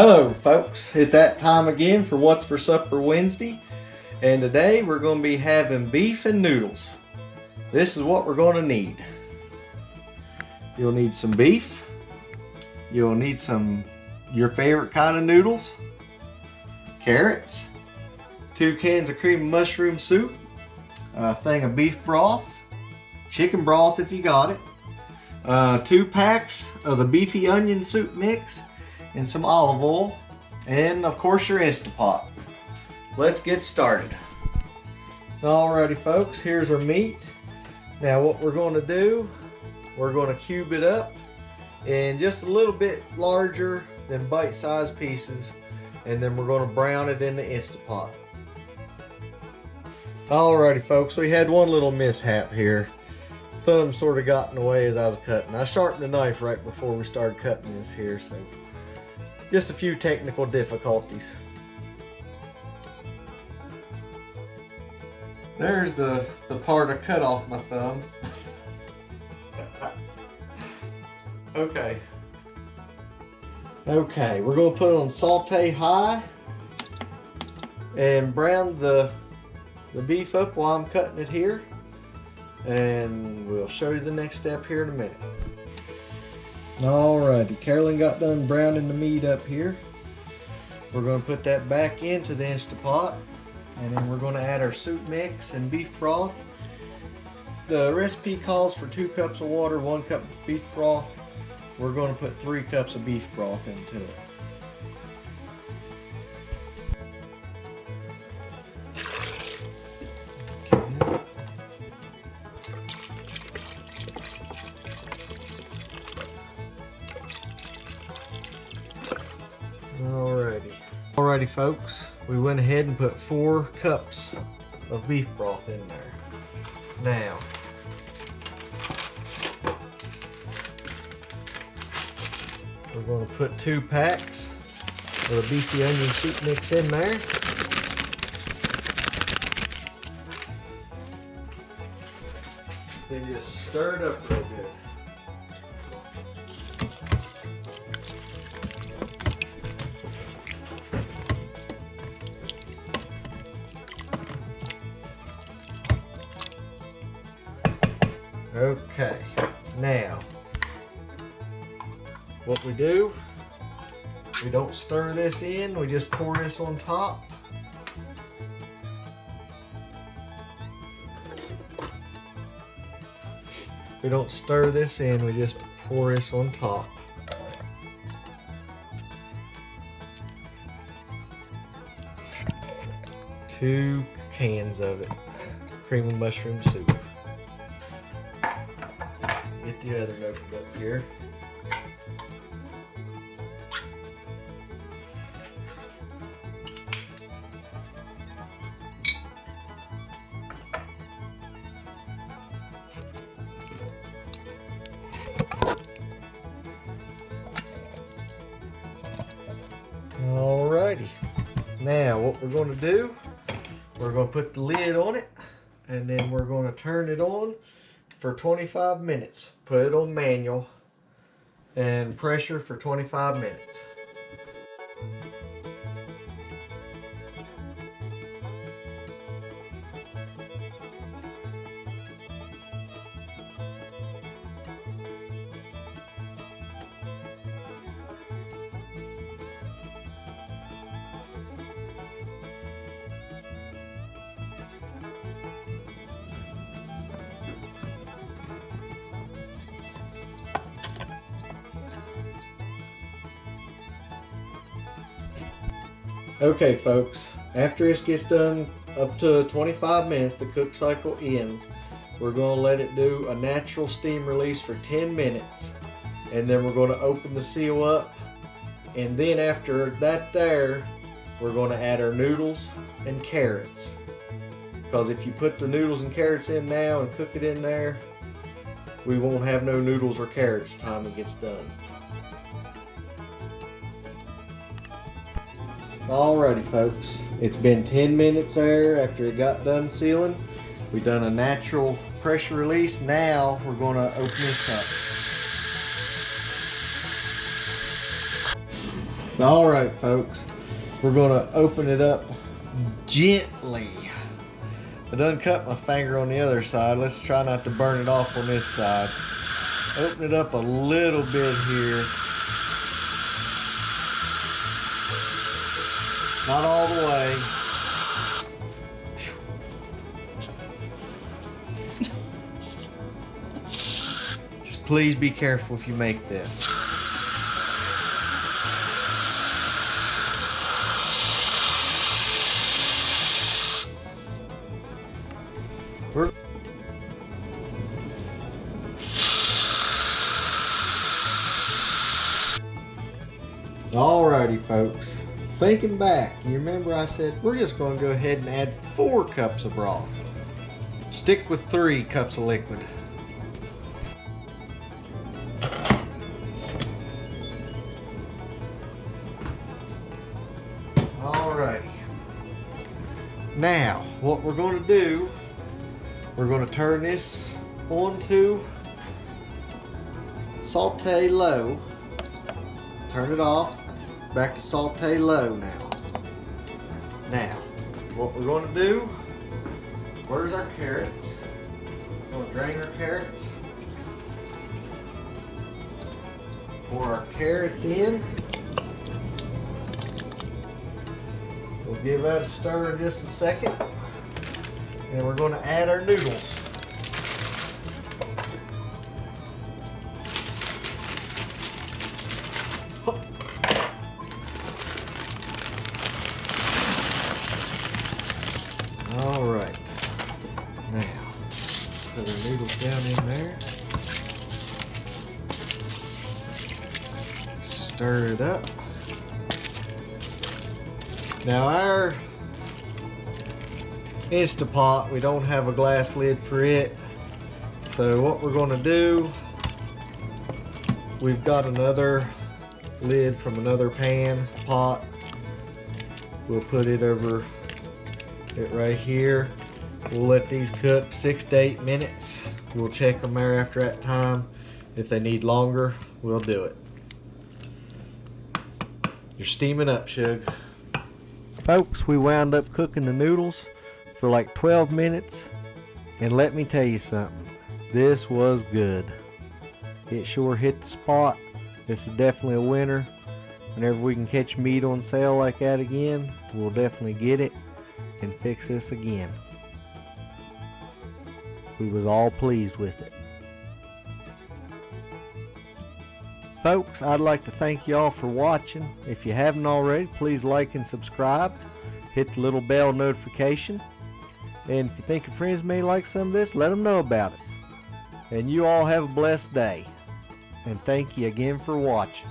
Hello folks, it's that time again for What's for Supper Wednesday, and today we're going to be having beef and noodles. This is what we're going to need. You'll need some beef, you'll need your favorite kind of noodles, carrots, 2 cans of cream and mushroom soup, a thing of beef broth, chicken broth if you got it, 2 packs of the beefy onion soup mix, and some olive oil, and of course your Instant Pot. Let's get started. Alrighty folks, here's our meat. Now what we're going to do, we're going to cube it up in just a little bit larger than bite-sized pieces, and then we're going to brown it in the Instant Pot. Alrighty folks, we had one little mishap here. Thumb sort of got in the way as I was cutting. I sharpened the knife right before we started cutting this here, so just a few technical difficulties. There's the part I cut off my thumb. Okay, we're going to put it on saute high and brown the beef up while I'm cutting it here, and we'll show you the next step here in a minute. Alrighty, Carolyn got done browning the meat up here. We're going to put that back into the Instant Pot, and then we're going to add our soup mix and beef broth. The recipe calls for 2 cups of water, 1 cup of beef broth. We're going to put 3 cups of beef broth into it. Alrighty folks, we went ahead and put 4 cups of beef broth in there. Now, we're going to put 2 packs of the beefy onion soup mix in there. Then just stir it up real good. Okay, now what we do, we don't stir this in, we just pour this on top. We don't stir this in, we just pour this on top. Two cans of it, cream and mushroom soup. Get the other notebook up here. Alrighty. Now what we're going to do, we're going to put the lid on it, and then we're going to turn it on for 25 minutes. Put it on manual and pressure for 25 minutes. Okay folks, after this gets done up to 25 minutes, the cook cycle ends. We're going to let it do a natural steam release for 10 minutes. And then we're going to open the seal up. And then after that there, we're going to add our noodles and carrots. Because if you put the noodles and carrots in now and cook it in there, we won't have no noodles or carrots time it gets done. Alrighty folks, it's been 10 minutes there after it got done sealing. We've done a natural pressure release. Now we're going to open this up. Alright folks, we're going to open it up gently. I done cut my finger on the other side. Let's try not to burn it off on this side. Open it up a little bit here. Not all the way. Just please be careful if you make this. Alrighty folks, thinking back, you remember I said we're just going to go ahead and add 4 cups of broth. Stick with 3 cups of liquid. Alrighty. Now, what we're going to do, we're going to turn this on to saute low. Turn it off. Back to saute low now. Now, what we're going to do, where's our carrots? We're going to drain our carrots. Pour our carrots in. We'll give that a stir in just a second. And we're going to add our noodles. Alright, now put our noodles down in there, stir it up. Now our Instapot, we don't have a glass lid for it, so what we're going to do, we've got another lid from another pot. We'll put it over it right here. We'll let these cook 6 to 8 minutes. We'll check them there after that time. If they need longer, we'll do it. You're steaming up, Shug. Folks, we wound up cooking the noodles for like 12 minutes, and let me tell you something, this was good. It sure hit the spot. This is definitely a winner. Whenever we can catch meat on sale like that again, we'll definitely get it and fix this again. We was all pleased with it. Folks, I'd like to thank you all for watching. If you haven't already, please like and subscribe. Hit the little bell notification. And if you think your friends may like some of this, let them know about us. And you all have a blessed day. And thank you again for watching.